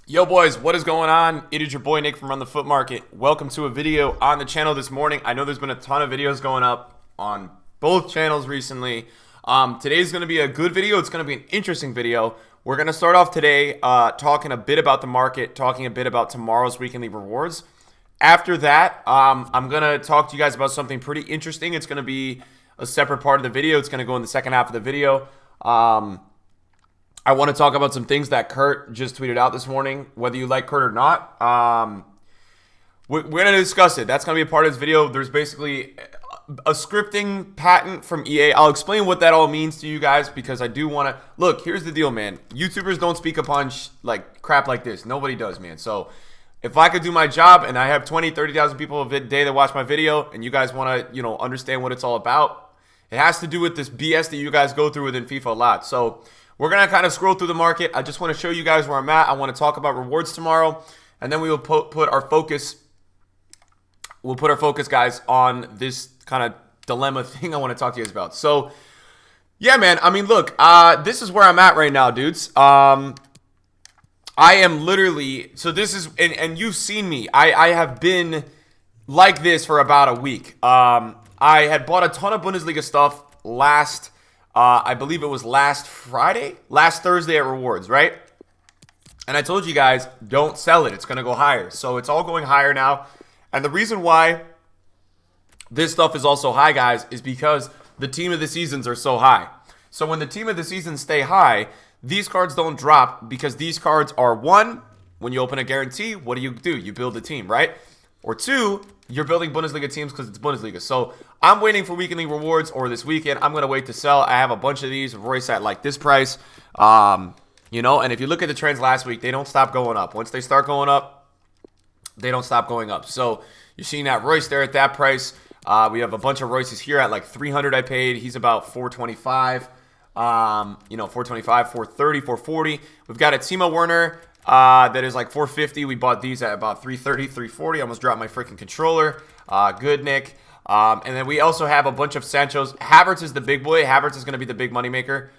Yo boys, what is going on? It is your boy Nick from Run the Foot Market. Welcome to a video on the channel this morning. I know there's been a ton of videos going up on both channels recently. Today's going to be a good video. It's going to be an interesting video. We're going to start off today talking a bit about the market, talking a bit about tomorrow's weekly rewards. After that, I'm going to talk to you guys about something pretty interesting. It's going to be a separate part of the video. It's going to go in the second half of the video. I want to talk about some things that Kurt just tweeted out this morning, whether you like Kurt or not. We're going to discuss it. That's going to be a part of this video. There's basically a scripting patent from EA. I'll explain what that all means to you guys because I do want to... Look, here's the deal, man. YouTubers don't speak upon like crap like this. Nobody does, man. So if I could do my job and I have 20, 30,000 people a day that watch my video and you guys want to, understand what it's all about, it has to do with this BS that you guys go through within FIFA a lot. So... we're going to kind of scroll through the market. I just want to show you guys where I'm at. I want to talk about rewards tomorrow. And then we will put our focus, guys, on this kind of dilemma thing I want to talk to you guys about. So, yeah, man. I mean, look, this is where I'm at right now, dudes. I am literally, so this is, and you've seen me. I have been like this for about a week. I had bought a ton of Bundesliga stuff I believe it was last Thursday at Rewards, right? And I told you guys, don't sell it. It's going to go higher. So it's all going higher now. And the reason why this stuff is also high, guys, is because the team of the seasons are so high. So when the team of the seasons stay high, these cards don't drop because these cards are, one, when you open a guarantee, what do? You build a team, right? Or two, you're building Bundesliga teams because it's Bundesliga. So I'm waiting for weekly rewards or this weekend. I'm going to wait to sell. I have a bunch of these. Royce at like this price. And if you look at the trends last week, they don't stop going up. Once they start going up, they don't stop going up. So you're seeing that Royce there at that price. We have a bunch of Royces here at like 300 I paid. He's about 425. 425, 430, 440. We've got a Timo Werner. That is like 450. We bought these at about 330, 340. Almost dropped my freaking controller. Good, Nick. And then we also have a bunch of Sanchos. Havertz is the big boy. Havertz is going to be the big money maker.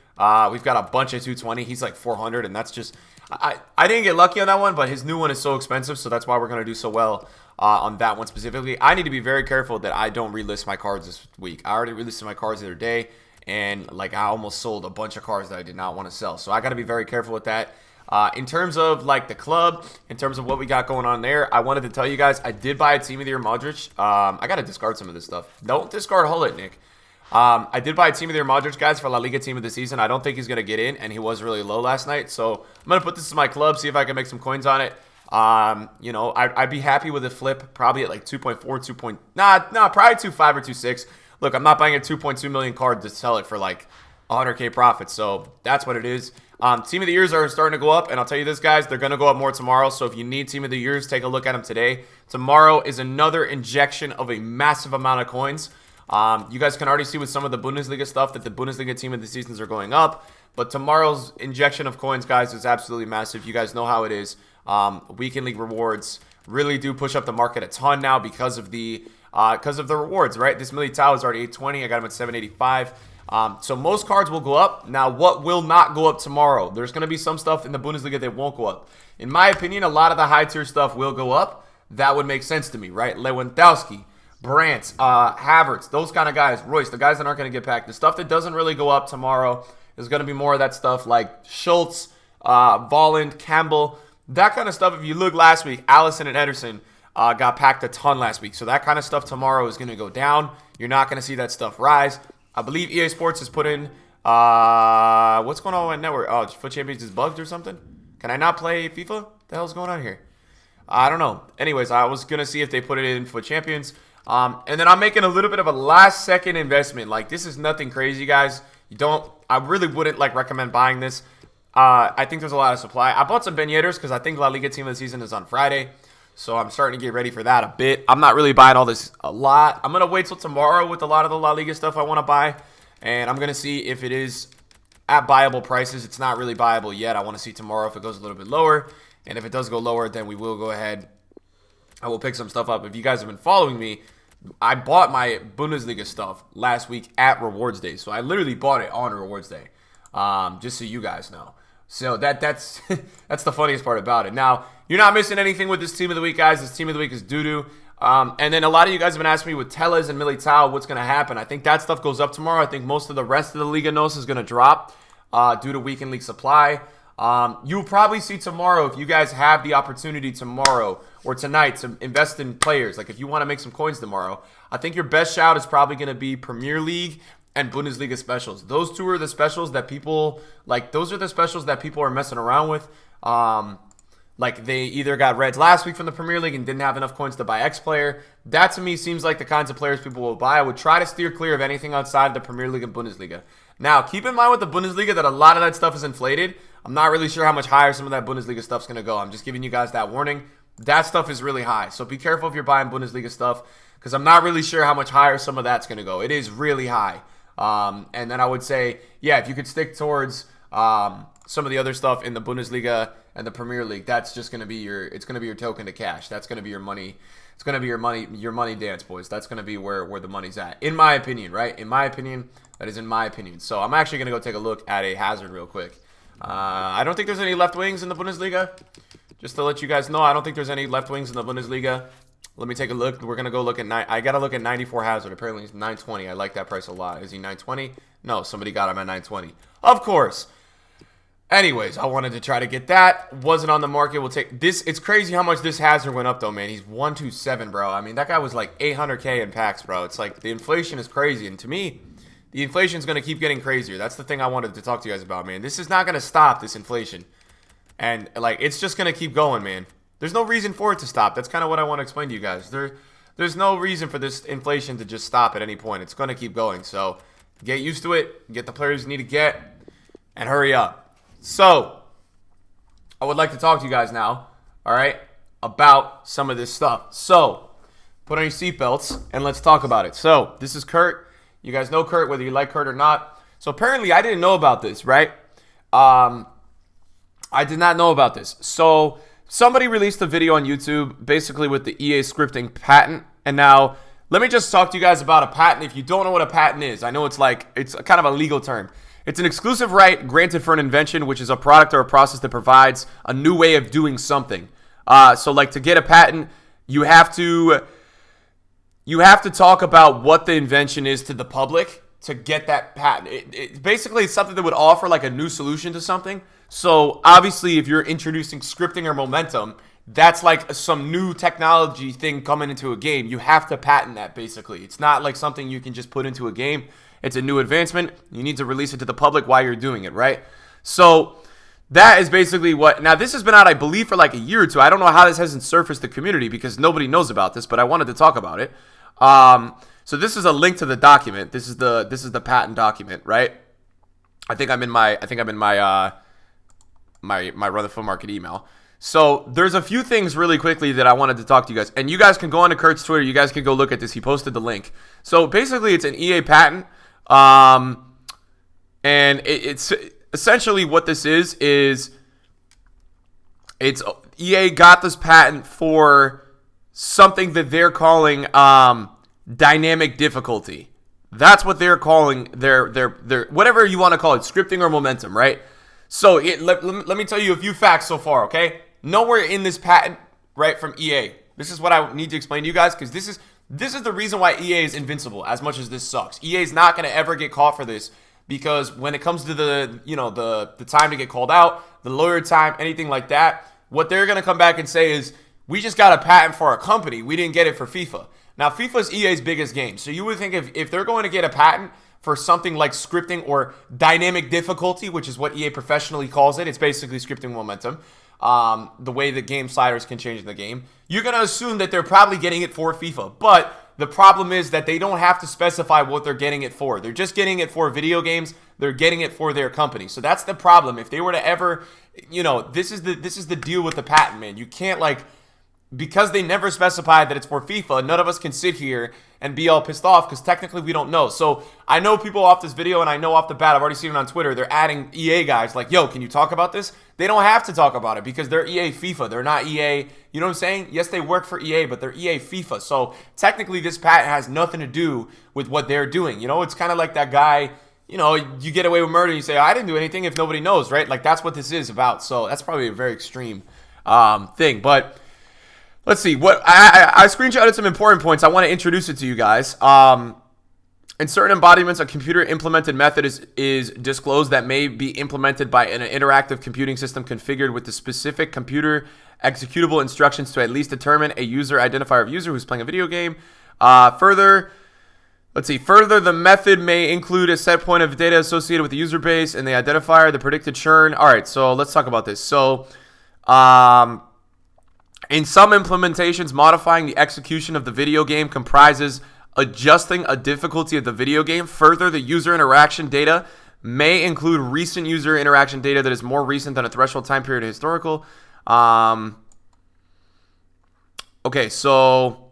We've got a bunch of 220. He's like 400, and that's just... I didn't get lucky on that one, but his new one is so expensive, so that's why we're going to do so well on that one specifically. I need to be very careful that I don't relist my cards this week. I already relisted my cards the other day, and like I almost sold a bunch of cards that I did not want to sell. So I got to be very careful with that. In terms of like the club, in terms of what we got going on there, I wanted to tell you guys I did buy a Team of the Year Modric. I got to discard some of this stuff. Don't discard Hullet, Nick. I did buy a Team of the Year Modric, guys, for La Liga Team of the Season. I don't think he's going to get in, and he was really low last night. So I'm going to put this in my club, see if I can make some coins on it. I'd be happy with a flip, probably at like 2.4, probably 2.5 or 2.6. Look, I'm not buying a 2.2 million card to sell it for like 100K profit. So that's what it is. Team of the Years are starting to go up, and I'll tell you this, guys, they're going to go up more tomorrow. So if you need Team of the Years, take a look at them today. Tomorrow is another injection of a massive amount of coins. You guys can already see with some of the Bundesliga stuff that the Bundesliga Team of the Seasons are going up. But tomorrow's injection of coins, guys, is absolutely massive. You guys know how it is. Weekend League rewards really do push up the market a ton now because of the rewards, right? This Militao is already 820. I got him at 785. So most cards will go up. Now, what will not go up tomorrow? There's going to be some stuff in the Bundesliga that won't go up. In my opinion, a lot of the high-tier stuff will go up. That would make sense to me, right? Lewandowski, Brandt, Havertz, those kind of guys. Royce, the guys that aren't going to get packed. The stuff that doesn't really go up tomorrow is going to be more of that stuff like Schultz, Volland, Campbell. That kind of stuff, if you look last week, Allison and Ederson got packed a ton last week. So that kind of stuff tomorrow is going to go down. You're not going to see that stuff rise. I believe EA Sports has put in, what's going on with network? Oh, Foot Champions is bugged or something? Can I not play FIFA? What the hell's going on here? I don't know. Anyways, I was going to see if they put it in Foot Champions. And then I'm making a little bit of a last second investment. Like, this is nothing crazy, guys. I really wouldn't like recommend buying this. I think there's a lot of supply. I bought some beigneters because I think La Liga Team of the Season is on Friday. So I'm starting to get ready for that a bit. I'm not really buying all this a lot. I'm going to wait till tomorrow with a lot of the La Liga stuff I want to buy. And I'm going to see if it is at buyable prices. It's not really buyable yet. I want to see tomorrow if it goes a little bit lower. And if it does go lower, then we will go ahead. I will pick some stuff up. If you guys have been following me, I bought my Bundesliga stuff last week at Rewards Day. So I literally bought it on Rewards Day. Just so you guys know. So that's that's the funniest part about it. Now, you're not missing anything with this team of the week, guys. This team of the week is doo-doo. And then a lot of you guys have been asking me with Tellez and Militao what's going to happen. I think that stuff goes up tomorrow. I think most of the rest of the Liga Nos is going to drop due to weekend league supply. You'll probably see tomorrow, if you guys have the opportunity tomorrow or tonight to invest in players, like if you want to make some coins tomorrow, I think your best shout is probably going to be Premier League and Bundesliga specials. Those two are the specials that people, like, those are the specials that people are messing around with. Like, they either got Reds last week from the Premier League and didn't have enough coins to buy X player. That, to me, seems like the kinds of players people will buy. I would try to steer clear of anything outside of the Premier League and Bundesliga. Now, keep in mind with the Bundesliga that a lot of that stuff is inflated. I'm not really sure how much higher some of that Bundesliga stuff's going to go. I'm just giving you guys that warning. That stuff is really high. So be careful if you're buying Bundesliga stuff, because I'm not really sure how much higher some of that's going to go. It is really high. And then I would say, yeah, if you could stick towards some of the other stuff in the Bundesliga and the Premier League, that's just going to be it's going to be your token to cash. That's going to be your money. It's going to be your money dance, boys. That's going to be where the money's at, in my opinion, right? In my opinion, that is in my opinion. So I'm actually going to go take a look at a Hazard real quick. I don't think there's any left wings in the Bundesliga. Just to let you guys know, I don't think there's any left wings in the Bundesliga. Let me take a look. We're going to go look at I got to look at 94 Hazard. Apparently he's 920. I like that price a lot. Is he 920? No, somebody got him at 920. Of course. Anyways, I wanted to try to get that. Wasn't on the market. We'll take this. It's crazy how much this Hazard went up, though, man. He's 127, bro. I mean, that guy was like 800K in packs, bro. It's like the inflation is crazy. And to me, the inflation is going to keep getting crazier. That's the thing I wanted to talk to you guys about, man. This is not going to stop, this inflation. And, like, it's just going to keep going, man. There's no reason for it to stop. That's kind of what I want to explain to you guys. There's no reason for this inflation to just stop at any point. It's going to keep going. So get used to it. Get the players you need to get. And hurry up. So I would like to talk to you guys now, all right, about some of this stuff. So put on your seatbelts and let's talk about it. So this is Kurt. You guys know Kurt, whether you like Kurt or not. So apparently I didn't know about this, right? I did not know about this. So somebody released a video on YouTube basically with the EA scripting patent. And now let me just talk to you guys about a patent. If you don't know what a patent is, I know it's kind of a legal term. It's an exclusive right granted for an invention, which is a product or a process that provides a new way of doing something. So like to get a patent, you have to talk about what the invention is to the public to get that patent. Basically, it's something that would offer like a new solution to something. So obviously, if you're introducing scripting or momentum, that's like some new technology thing coming into a game. You have to patent that, basically. It's not like something you can just put into a game. It's a new advancement. You need to release it to the public while you're doing it, right? So that is basically what... Now, this has been out, I believe, for like a year or two. I don't know how this hasn't surfaced the community because nobody knows about this, but I wanted to talk about it. So this is a link to the document. This is the patent document, right? I think I'm in my Run the Film Market email. So there's a few things really quickly that I wanted to talk to you guys. And you guys can go on to Kurt's Twitter. You guys can go look at this. He posted the link. So basically, it's an EA patent. And it's essentially what this is it's EA got this patent for something that they're calling dynamic difficulty. That's what they're calling their whatever you want to call it, scripting or momentum, right? So let me tell you a few facts so far, okay? Nowhere in this patent, right, from EA. This is what I need to explain to you guys, because this is the reason why EA is invincible, as much as this sucks. EA is not going to ever get caught for this, because when it comes to the time to get called out, the lawyer time, anything like that, what they're going to come back and say is, we just got a patent for our company. We didn't get it for FIFA. Now, FIFA is EA's biggest game. So you would think if they're going to get a patent for something like scripting or dynamic difficulty, which is what EA professionally calls it, it's basically scripting momentum, the way the game sliders can change in the game, you're going to assume that they're probably getting it for FIFA. But the problem is that they don't have to specify what they're getting it for. They're just getting it for video games. They're getting it for their company. So that's the problem. If they were to ever, this is the deal with the patent, man. You can't because they never specified that it's for FIFA, none of us can sit here and be all pissed off because technically we don't know. So I know people off this video, and I know off the bat, I've already seen it on Twitter, they're adding EA guys like, yo, can you talk about this? They don't have to talk about it because they're EA FIFA. They're not EA, you know what I'm saying? Yes, they work for EA, but they're EA FIFA. So technically this patent has nothing to do with what they're doing. It's kind of like that guy, you know, you get away with murder and you say, I didn't do anything if nobody knows, right? Like, that's what this is about. So that's probably a very extreme thing. But let's see. What I screenshotted some important points. I want to introduce it to you guys. In certain embodiments, a computer-implemented method is disclosed that may be implemented by an interactive computing system configured with the specific computer executable instructions to at least determine a user identifier of user who's playing a video game. Further, the method may include a set point of data associated with the user base and the identifier, the predicted churn. All right, so let's talk about this. So, in some implementations, modifying the execution of the video game comprises adjusting a difficulty of the video game. Further, the user interaction data may include recent user interaction data that is more recent than a threshold time period historical. Okay, so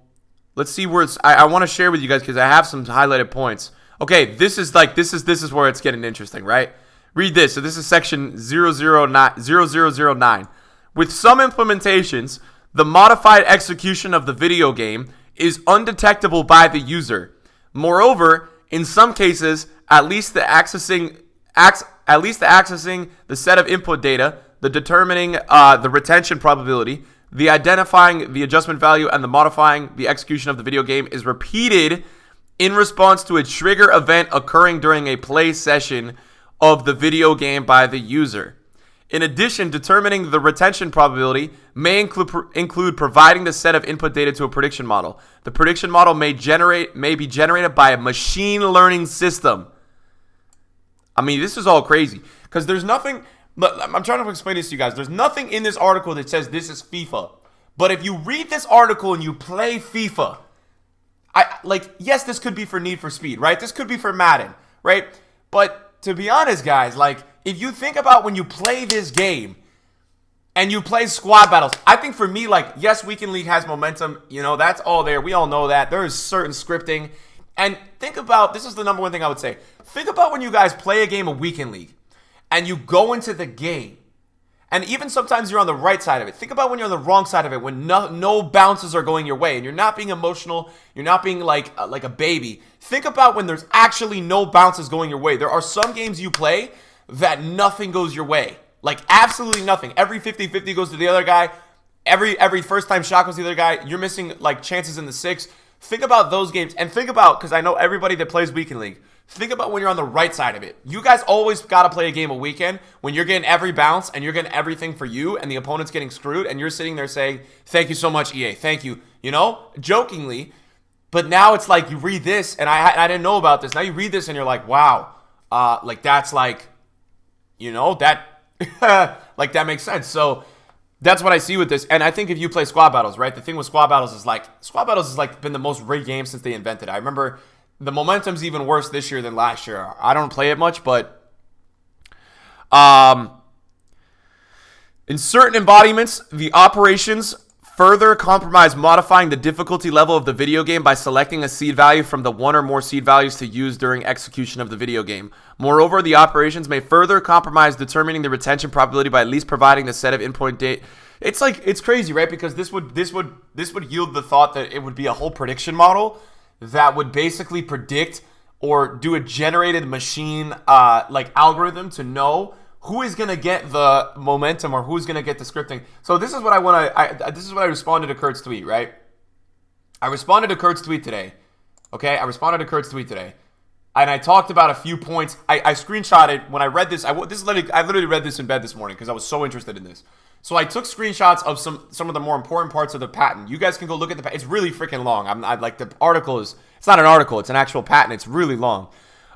let's see where it's. I want to share with you guys because I have some highlighted points. Okay, this is where it's getting interesting, right? Read this. So this is section 0009. With some implementations, the modified execution of the video game is undetectable by the user. Moreover, in some cases, at least the accessing the set of input data, the determining the retention probability, the identifying the adjustment value, and the modifying the execution of the video game is repeated in response to a trigger event occurring during a play session of the video game by the user. In addition, determining the retention probability may include providing the set of input data to a prediction model. The prediction model may be generated by a machine learning system. I mean, this is all crazy because there's nothing. I'm trying to explain this to you guys. There's nothing in this article that says this is FIFA. But if you read this article and you play FIFA, yes, this could be for Need for Speed, right? This could be for Madden, right? But to be honest, guys, if you think about when you play this game and you play squad battles, I think for me, yes, Weekend League has momentum. You know, that's all there. We all know that. There is certain scripting. And think about, this is the number one thing I would say. Think about when you guys play a game of Weekend League and you go into the game. And even sometimes you're on the right side of it. Think about when you're on the wrong side of it, when no bounces are going your way and you're not being emotional, you're not being like a baby. Think about when there's actually no bounces going your way. There are some games you play that nothing goes your way. Absolutely nothing. Every 50-50 goes to the other guy. Every first time shot goes to the other guy. You're missing chances in the six. Think about those games and think about, because I know everybody that plays Weekend League, think about when you're on the right side of it. You guys always got to play a game a weekend when you're getting every bounce and you're getting everything for you and the opponent's getting screwed and you're sitting there saying, thank you so much, EA. Thank you. You know, jokingly. But now it's you read this and I didn't know about this. Now you read this and you're like, wow. That's that that makes sense. So that's what I see with this. And I think if you play squad battles, right? The thing with squad battles is been the most rigged game since they invented it. I remember the momentum's even worse this year than last year. I don't play it much, but in certain embodiments, the operations further compromise modifying the difficulty level of the video game by selecting a seed value from the one or more seed values to use during execution of the video game. Moreover, the operations may further compromise determining the retention probability by at least providing the set of input data. It's crazy, right? Because this would yield the thought that it would be a whole prediction model that would basically predict or do a generated machine algorithm to know who is going to get the momentum or who's going to get the scripting. So this is what this is what I responded to Kurt's tweet, right? I responded to Kurt's tweet today. Okay? I responded to Kurt's tweet today. And I talked about a few points. I screenshotted when I read this. I literally read this in bed this morning because I was so interested in this. So I took screenshots of some of the more important parts of the patent. You guys can go look at the patent. It's really freaking long. The article is, it's not an article, it's an actual patent. It's really long.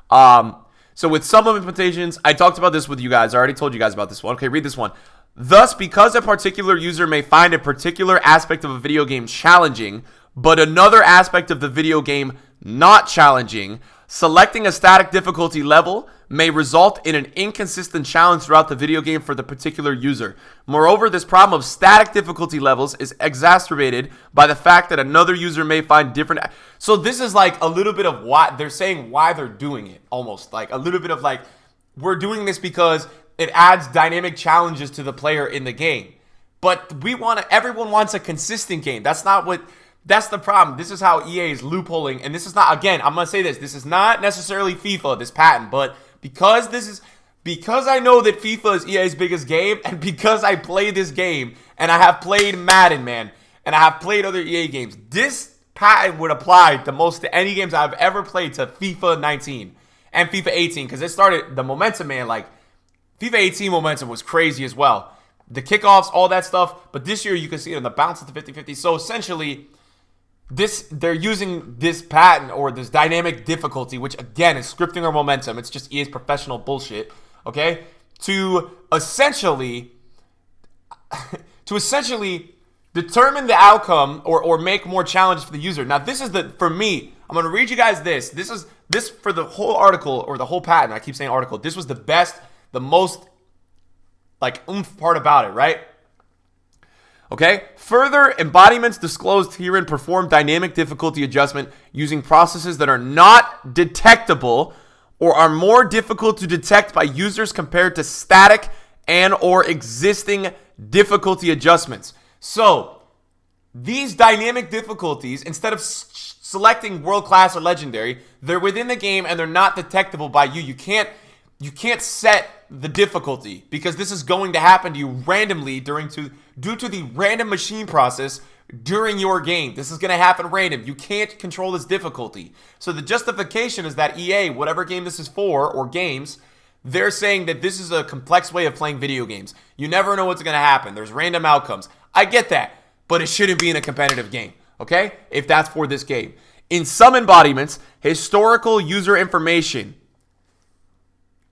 So with some implementations, I talked about this with you guys. I already told you guys about this one. Okay, read this one. Thus, because a particular user may find a particular aspect of a video game challenging, but another aspect of the video game not challenging, selecting a static difficulty level may result in an inconsistent challenge throughout the video game for the particular user. Moreover, this problem of static difficulty levels is exacerbated by the fact that another user may find different. So this is a little bit of why they're saying why they're doing it, almost a little bit of we're doing this because it adds dynamic challenges to the player in the game. But everyone wants a consistent game. That's the problem. This is how EA is loopholing. And this is not, again, I'm going to say this. This is not necessarily FIFA, this patent, but because I know that FIFA is EA's biggest game, and because I play this game, and I have played Madden, man, and I have played other EA games, this patent would apply the most to any games I've ever played to FIFA 19 and FIFA 18, because it started, the momentum, man, like, FIFA 18 momentum was crazy as well. The kickoffs, all that stuff, but this year you can see it in the bounce at the 50-50. So essentially, they're using this patent or this dynamic difficulty, which again is scripting or momentum. It's just EA's professional bullshit, okay? To essentially determine the outcome or make more challenges for the user. Now, this is for me, I'm going to read you guys this. This for the whole article or the whole patent. I keep saying article. This was the best, the most like oomph part about it, right? Okay. Further, embodiments disclosed herein perform dynamic difficulty adjustment using processes that are not detectable or are more difficult to detect by users compared to static and or existing difficulty adjustments. So, these dynamic difficulties, instead of selecting world class or legendary, they're within the game and they're not detectable by you. You can't set the difficulty because this is going to happen to you randomly due to the random machine process during your game. This is going to happen random. You can't control this difficulty. So the justification is that EA, whatever game this is for or games, they're saying that this is a complex way of playing video games. You never know what's going to happen. There's random outcomes. I get that, but it shouldn't be in a competitive game, okay? If that's for this game. In some embodiments, historical user information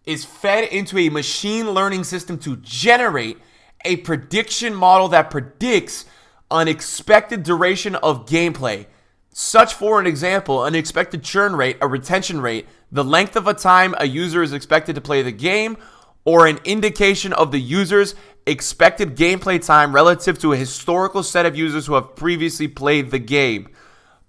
is fed into a machine learning system to generate a prediction model that predicts an expected duration of gameplay. Such, for an example, an expected churn rate, a retention rate, the length of a time a user is expected to play the game, or an indication of the user's expected gameplay time relative to a historical set of users who have previously played the game.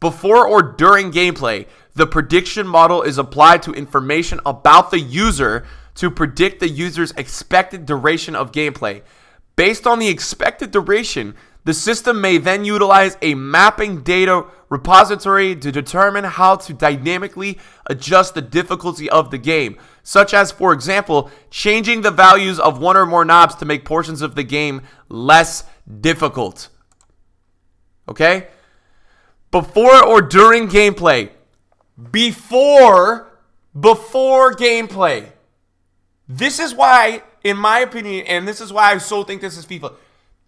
Before or during gameplay, the prediction model is applied to information about the user to predict the user's expected duration of gameplay. Based on the expected duration, the system may then utilize a mapping data repository to determine how to dynamically adjust the difficulty of the game, such as, for example, changing the values of one or more knobs to make portions of the game less difficult. Okay? Before or during gameplay. Before gameplay. This is why, in my opinion, and this is why I so think this is FIFA.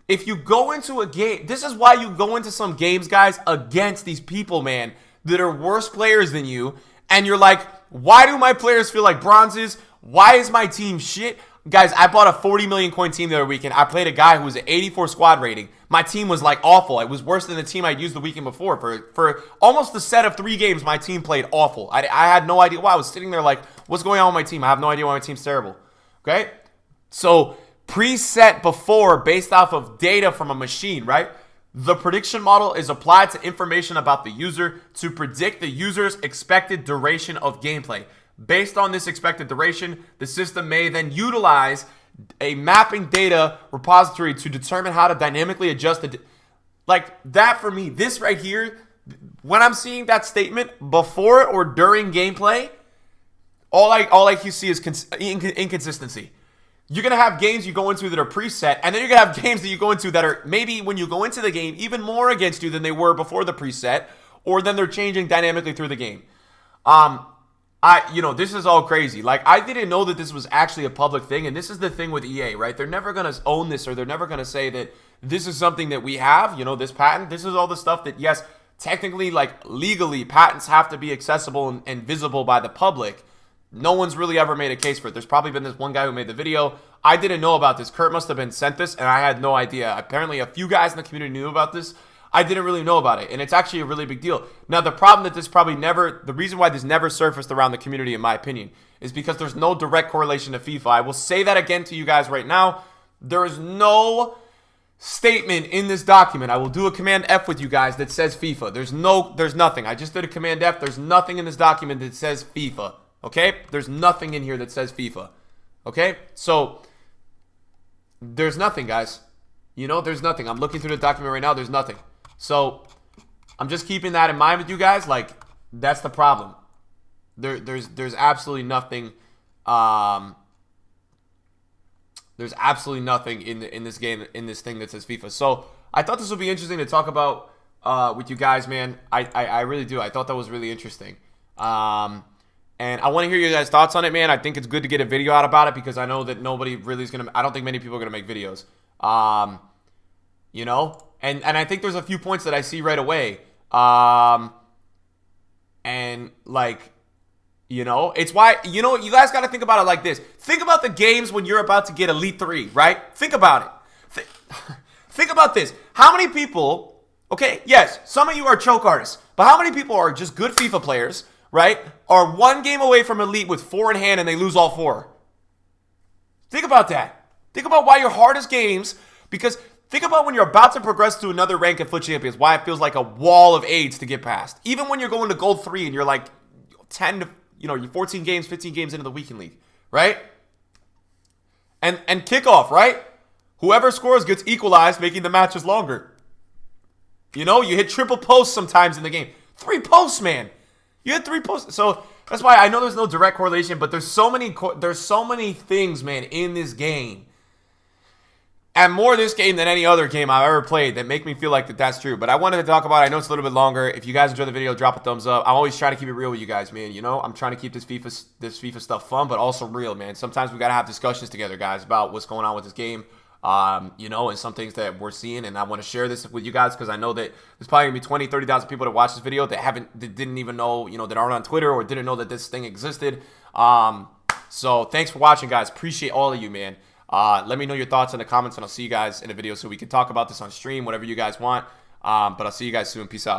If you go into a game, this is why you go into some games, guys, against these people, man, that are worse players than you, and you're like, why do my players feel like bronzes? Why is my team shit? Guys, I bought a 40 million coin team the other weekend. I played a guy who was an 84 squad rating. My team was like awful. It was worse than the team I'd used the weekend before. For almost a set of 3 games, my team played awful. I had no idea why. I was sitting there like, what's going on with my team? I have no idea why my team's terrible. Okay? So, preset before based off of data from a machine, right? The prediction model is applied to information about the user to predict the user's expected duration of gameplay. Based on this expected duration, the system may then utilize a mapping data repository to determine how to dynamically adjust the... Like, that for me, this right here, when I'm seeing that statement before or during gameplay, all I see is inconsistency. You're going to have games you go into that are preset, and then you're going to have games that you go into that are maybe when you go into the game even more against you than they were before the preset, or then they're changing dynamically through the game. This is all crazy. Like, I didn't know that this was actually a public thing, and this is the thing with EA, right? They're never going to own this, or they're never going to say that this is something that we have, this patent. This is all the stuff that, yes, technically, like, legally, patents have to be accessible and visible by the public. No one's really ever made a case for it. There's probably been this one guy who made the video. I didn't know about this. Kurt must have been sent this, and I had no idea. Apparently, a few guys in the community knew about this. I didn't really know about it, and it's actually a really big deal. Now, the problem that the reason why this never surfaced around the community, in my opinion, is because there's no direct correlation to FIFA. I will say that again to you guys right now. There is no statement in this document. I will do a Command F with you guys that says FIFA. There's nothing. I just did a Command F. There's nothing in this document that says FIFA. Okay? There's nothing in here that says FIFA. Okay? So, there's nothing, guys. There's nothing. I'm looking through the document right now. There's nothing. So, I'm just keeping that in mind with you guys. Like, that's the problem. There's absolutely nothing There's absolutely nothing in this game, in this thing that says FIFA. So I thought this would be interesting to talk about with you guys, man. I really do. I thought that was really interesting. And I want to hear you guys' thoughts on it, man. I think it's good to get a video out about it because I know that nobody really is going to... I don't think many people are going to make videos. You know? And I think there's a few points that I see right away. And, like... You know, it's why, you know, you guys got to think about it like this. Think about the games when you're about to get Elite 3, right? Think about it. Think about this. How many people, okay, yes, some of you are choke artists, but how many people are just good FIFA players, right, are one game away from Elite with 4 in hand and they lose all 4? Think about that. Think about why your hardest games, because think about when you're about to progress to another rank at Foot Champions, why it feels like a wall of AIDS to get past. Even when you're going to Gold 3 and you're like 10 to... You know, you're 14 games, 15 games into the weekend league, right? And kickoff, right? Whoever scores gets equalized, making the matches longer. You know, you hit triple posts sometimes in the game. 3 posts, man. You hit 3 posts. So that's why I know there's no direct correlation, but there's so many things, man, in this game. And more this game than any other game I've ever played that make me feel like that's true. But I wanted to talk about it. I know it's a little bit longer. If you guys enjoy the video, drop a thumbs up. I'm always trying to keep it real with you guys, man. You know, I'm trying to keep this FIFA stuff fun, but also real, man. Sometimes we got to have discussions together, guys, about what's going on with this game. You know, and some things that we're seeing. And I want to share this with you guys because I know that there's probably going to be 20, 30,000 people that watch this video that didn't even know, you know, that aren't on Twitter or didn't know that this thing existed. So thanks for watching, guys. Appreciate all of you, man. Let me know your thoughts in the comments, and I'll see you guys in a video so we can talk about this on stream, whatever you guys want. But I'll see you guys soon. Peace out.